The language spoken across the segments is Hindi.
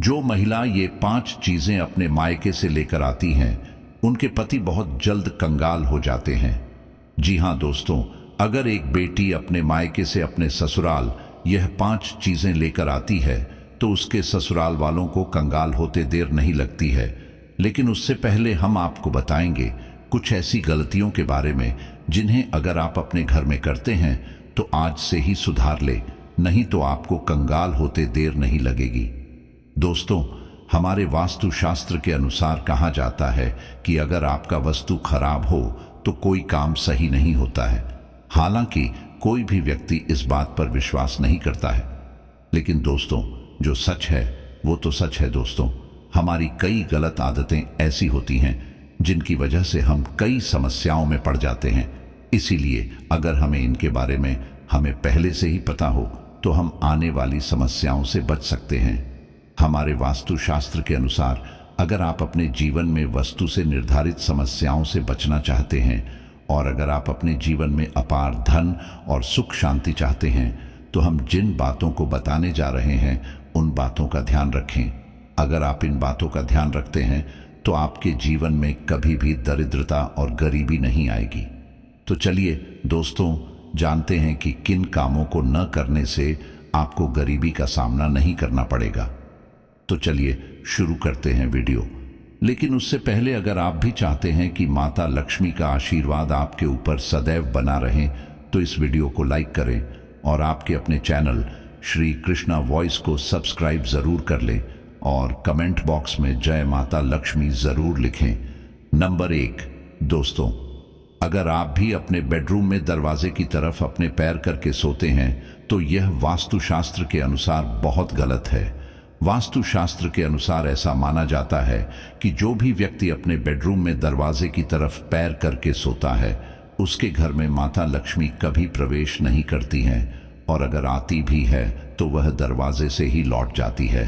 जो महिला ये 5 चीजें अपने मायके से लेकर आती हैं, उनके पति बहुत जल्द कंगाल हो जाते हैं। जी हाँ दोस्तों, अगर एक बेटी अपने मायके से अपने ससुराल यह 5 चीजें लेकर आती है तो उसके ससुराल वालों को कंगाल होते देर नहीं लगती है। लेकिन उससे पहले हम आपको बताएंगे कुछ ऐसी गलतियों के बारे में जिन्हें अगर आप अपने घर में करते हैं तो आज से ही सुधार ले, नहीं तो आपको कंगाल होते देर नहीं लगेगी। दोस्तों, हमारे वास्तुशास्त्र के अनुसार कहा जाता है कि अगर आपका वस्तु खराब हो तो कोई काम सही नहीं होता है। हालांकि कोई भी व्यक्ति इस बात पर विश्वास नहीं करता है, लेकिन दोस्तों जो सच है वो तो सच है। दोस्तों, हमारी कई गलत आदतें ऐसी होती हैं जिनकी वजह से हम कई समस्याओं में पड़ जाते हैं। इसीलिए अगर हमें इनके बारे में हमें पहले से ही पता हो तो हम आने वाली समस्याओं से बच सकते हैं। हमारे वास्तुशास्त्र के अनुसार अगर आप अपने जीवन में वस्तु से निर्धारित समस्याओं से बचना चाहते हैं और अगर आप अपने जीवन में अपार धन और सुख शांति चाहते हैं तो हम जिन बातों को बताने जा रहे हैं उन बातों का ध्यान रखें। अगर आप इन बातों का ध्यान रखते हैं तो आपके जीवन में कभी भी दरिद्रता और गरीबी नहीं आएगी। तो चलिए दोस्तों, जानते हैं कि किन कामों को न करने से आपको गरीबी का सामना नहीं करना पड़ेगा। तो चलिए शुरू करते हैं वीडियो। लेकिन उससे पहले अगर आप भी चाहते हैं कि माता लक्ष्मी का आशीर्वाद आपके ऊपर सदैव बना रहे तो इस वीडियो को लाइक करें और आपके अपने चैनल श्री कृष्णा वॉइस को सब्सक्राइब जरूर कर लें और कमेंट बॉक्स में जय माता लक्ष्मी जरूर लिखें। नंबर 1, दोस्तों, अगर आप भी अपने बेडरूम में दरवाजे की तरफ अपने पैर करके सोते हैं तो यह वास्तुशास्त्र के अनुसार बहुत गलत है। वास्तुशास्त्र के अनुसार ऐसा माना जाता है कि जो भी व्यक्ति अपने बेडरूम में दरवाजे की तरफ पैर करके सोता है उसके घर में माता लक्ष्मी कभी प्रवेश नहीं करती हैं और अगर आती भी है तो वह दरवाजे से ही लौट जाती है।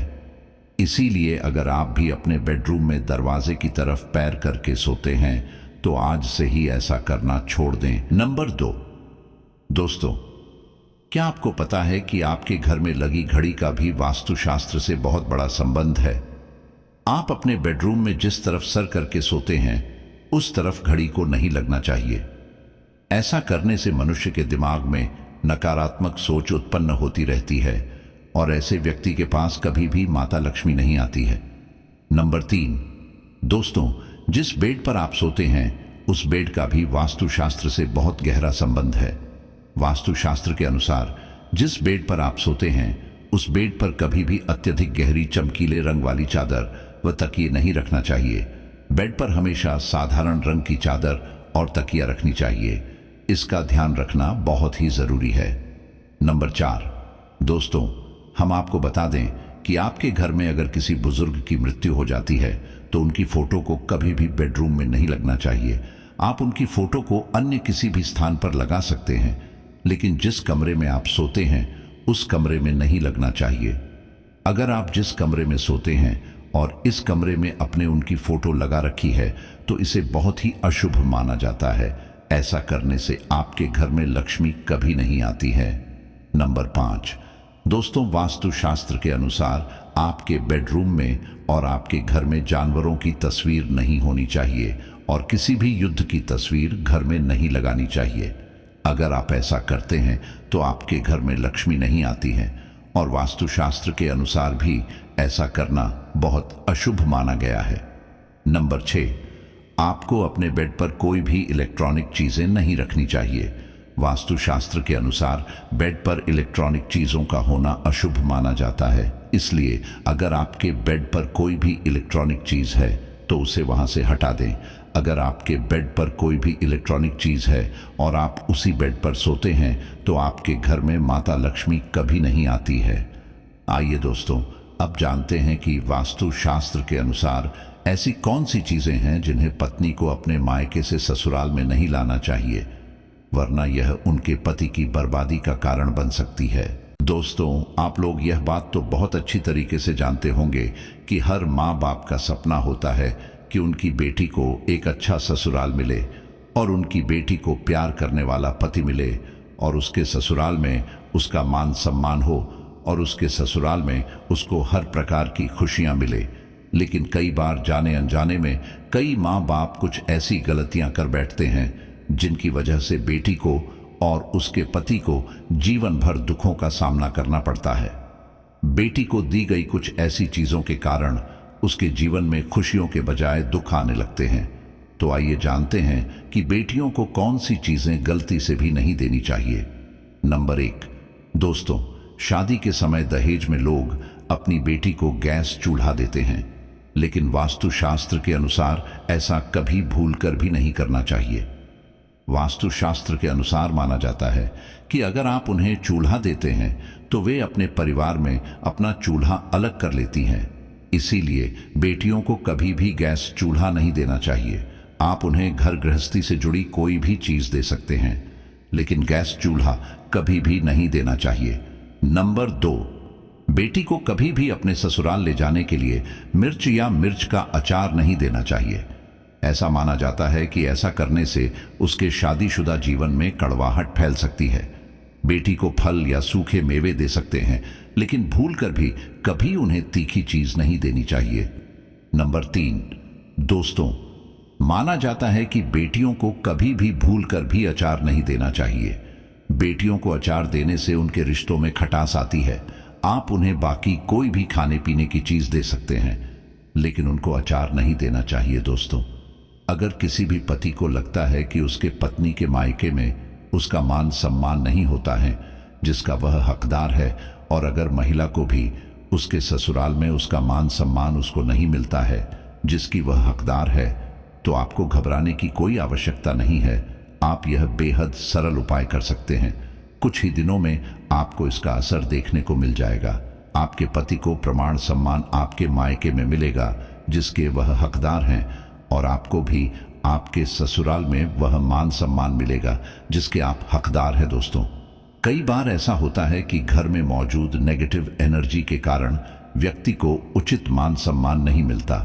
इसीलिए अगर आप भी अपने बेडरूम में दरवाजे की तरफ पैर करके सोते हैं तो आज से ही ऐसा करना छोड़ दें। नंबर 2, दोस्तों, क्या आपको पता है कि आपके घर में लगी घड़ी का भी वास्तुशास्त्र से बहुत बड़ा संबंध है। आप अपने बेडरूम में जिस तरफ सर करके सोते हैं उस तरफ घड़ी को नहीं लगना चाहिए। ऐसा करने से मनुष्य के दिमाग में नकारात्मक सोच उत्पन्न होती रहती है और ऐसे व्यक्ति के पास कभी भी माता लक्ष्मी नहीं आती है। नंबर 3, दोस्तों, जिस बेड पर आप सोते हैं उस बेड का भी वास्तुशास्त्र से बहुत गहरा संबंध है। वास्तुशास्त्र के अनुसार जिस बेड पर आप सोते हैं उस बेड पर कभी भी अत्यधिक गहरी चमकीले रंग वाली चादर व तकिए नहीं रखना चाहिए। बेड पर हमेशा साधारण रंग की चादर और तकिया रखनी चाहिए। इसका ध्यान रखना बहुत ही जरूरी है। नंबर 4, दोस्तों, हम आपको बता दें कि आपके घर में अगर किसी बुजुर्ग की मृत्यु हो जाती है तो उनकी फोटो को कभी भी बेडरूम में नहीं लगना चाहिए। आप उनकी फोटो को अन्य किसी भी स्थान पर लगा सकते हैं, लेकिन जिस कमरे में आप सोते हैं उस कमरे में नहीं लगना चाहिए। अगर आप जिस कमरे में सोते हैं और इस कमरे में अपने उनकी फोटो लगा रखी है तो इसे बहुत ही अशुभ माना जाता है। ऐसा करने से आपके घर में लक्ष्मी कभी नहीं आती है। नंबर 5, दोस्तों, वास्तुशास्त्र के अनुसार आपके बेडरूम में और आपके घर में जानवरों की तस्वीर नहीं होनी चाहिए और किसी भी युद्ध की तस्वीर घर में नहीं लगानी चाहिए। अगर आप ऐसा करते हैं तो आपके घर में लक्ष्मी नहीं आती है और वास्तुशास्त्र के अनुसार भी ऐसा करना बहुत अशुभ माना गया है। नंबर 6, आपको अपने बेड पर कोई भी इलेक्ट्रॉनिक चीजें नहीं रखनी चाहिए। वास्तुशास्त्र के अनुसार बेड पर इलेक्ट्रॉनिक चीजों का होना अशुभ माना जाता है। इसलिए अगर आपके बेड पर कोई भी इलेक्ट्रॉनिक चीज है तो उसे वहां से हटा दें। अगर आपके बेड पर कोई भी इलेक्ट्रॉनिक चीज है और आप उसी बेड पर सोते हैं तो आपके घर में माता लक्ष्मी कभी नहीं आती है। आइए दोस्तों, अब जानते हैं कि वास्तुशास्त्र के अनुसार ऐसी कौन सी चीजें हैं जिन्हें पत्नी को अपने मायके से ससुराल में नहीं लाना चाहिए, वरना यह उनके पति की बर्बादी का कारण बन सकती है। दोस्तों, आप लोग यह बात तो बहुत अच्छी तरीके से जानते होंगे कि हर माँ बाप का सपना होता है कि उनकी बेटी को एक अच्छा ससुराल मिले और उनकी बेटी को प्यार करने वाला पति मिले और उसके ससुराल में उसका मान सम्मान हो और उसके ससुराल में उसको हर प्रकार की खुशियां मिले। लेकिन कई बार जाने अनजाने में कई माँ बाप कुछ ऐसी गलतियां कर बैठते हैं जिनकी वजह से बेटी को और उसके पति को जीवन भर दुखों का सामना करना पड़ता है। बेटी को दी गई कुछ ऐसी चीजों के कारण उसके जीवन में खुशियों के बजाय दुख आने लगते हैं। तो आइए जानते हैं कि बेटियों को कौन सी चीजें गलती से भी नहीं देनी चाहिए। नंबर 1, दोस्तों, शादी के समय दहेज में लोग अपनी बेटी को गैस चूल्हा देते हैं, लेकिन वास्तुशास्त्र के अनुसार ऐसा कभी भूलकर भी नहीं करना चाहिए। वास्तुशास्त्र के अनुसार माना जाता है कि अगर आप उन्हें चूल्हा देते हैं तो वे अपने परिवार में अपना चूल्हा अलग कर लेती हैं। इसीलिए बेटियों को कभी भी गैस चूल्हा नहीं देना चाहिए। आप उन्हें घर गृहस्थी से जुड़ी कोई भी चीज दे सकते हैं, लेकिन गैस चूल्हा कभी भी नहीं देना चाहिए। नंबर 2, बेटी को कभी भी अपने ससुराल ले जाने के लिए मिर्च या मिर्च का अचार नहीं देना चाहिए। ऐसा माना जाता है कि ऐसा करने से उसके शादीशुदा जीवन में कड़वाहट फैल सकती है। बेटी को फल या सूखे मेवे दे सकते हैं, लेकिन भूलकर भी कभी उन्हें तीखी चीज नहीं देनी चाहिए। नंबर 3, दोस्तों, माना जाता है कि बेटियों को कभी भी भूलकर भी अचार नहीं देना चाहिए। बेटियों को अचार देने से उनके रिश्तों में खटास आती है। आप उन्हें बाकी कोई भी खाने पीने की चीज दे सकते हैं, लेकिन उनको अचार नहीं देना चाहिए। दोस्तों, अगर किसी भी पति को लगता है कि उसके पत्नी के मायके में उसका मान सम्मान नहीं होता है जिसका वह हकदार है, और अगर महिला को भी उसके ससुराल में उसका मान सम्मान उसको नहीं मिलता है जिसकी वह हकदार है, तो आपको घबराने की कोई आवश्यकता नहीं है। आप यह बेहद सरल उपाय कर सकते हैं। कुछ ही दिनों में आपको इसका असर देखने को मिल जाएगा। आपके पति को प्रमाण सम्मान आपके मायके में मिलेगा जिसके वह हकदार हैं, और आपको भी आपके ससुराल में वह मान सम्मान मिलेगा जिसके आप हकदार हैं। दोस्तों, कई बार ऐसा होता है कि घर में मौजूद नेगेटिव एनर्जी के कारण व्यक्ति को उचित मान सम्मान नहीं मिलता।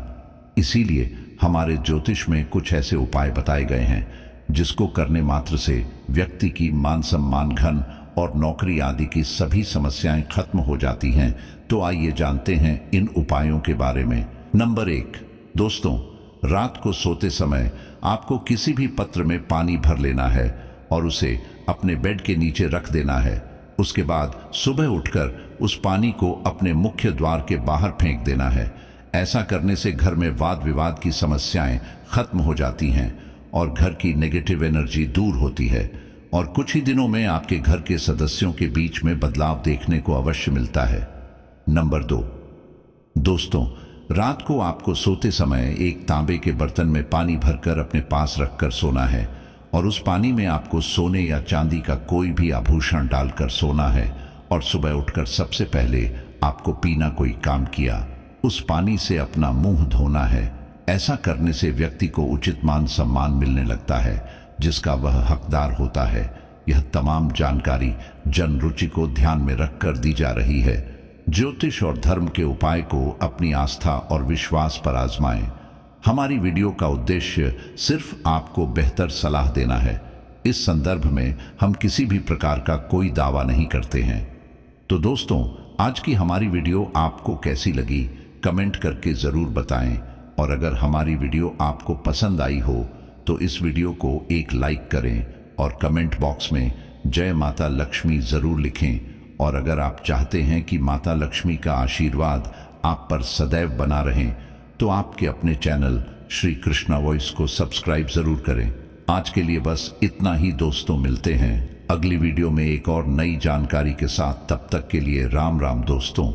इसीलिए हमारे ज्योतिष में कुछ ऐसे उपाय बताए गए हैं जिसको करने मात्र से व्यक्ति की मान सम्मान, धन और नौकरी आदि की सभी समस्याएं खत्म हो जाती हैं। तो आइए जानते हैं इन उपायों के बारे में। नंबर 1, दोस्तों, रात को सोते समय आपको किसी भी पात्र में पानी भर लेना है और उसे अपने बेड के नीचे रख देना है। उसके बाद सुबह उठकर उस पानी को अपने मुख्य द्वार के बाहर फेंक देना है। ऐसा करने से घर में वाद विवाद की समस्याएं खत्म हो जाती हैं और घर की नेगेटिव एनर्जी दूर होती है, और कुछ ही दिनों में आपके घर के सदस्यों के बीच में बदलाव देखने को अवश्य मिलता है। नंबर 2, दोस्तों, रात को आपको सोते समय एक तांबे के बर्तन में पानी भरकर अपने पास रखकर सोना है, और उस पानी में आपको सोने या चांदी का कोई भी आभूषण डालकर सोना है, और सुबह उठकर सबसे पहले आपको पीना कोई काम किया उस पानी से अपना मुंह धोना है। ऐसा करने से व्यक्ति को उचित मान सम्मान मिलने लगता है जिसका वह हकदार होता है। यह तमाम जानकारी जन रुचि को ध्यान में रखकर दी जा रही है। ज्योतिष और धर्म के उपाय को अपनी आस्था और विश्वास पर आजमाएं। हमारी वीडियो का उद्देश्य सिर्फ आपको बेहतर सलाह देना है। इस संदर्भ में हम किसी भी प्रकार का कोई दावा नहीं करते हैं। तो दोस्तों, आज की हमारी वीडियो आपको कैसी लगी कमेंट करके ज़रूर बताएं, और अगर हमारी वीडियो आपको पसंद आई हो तो इस वीडियो को एक लाइक करें और कमेंट बॉक्स में जय माता लक्ष्मी ज़रूर लिखें। और अगर आप चाहते हैं कि माता लक्ष्मी का आशीर्वाद आप पर सदैव बना रहे तो आपके अपने चैनल श्री कृष्णा वॉइस को सब्सक्राइब ज़रूर करें। आज के लिए बस इतना ही दोस्तों, मिलते हैं अगली वीडियो में एक और नई जानकारी के साथ। तब तक के लिए राम राम दोस्तों।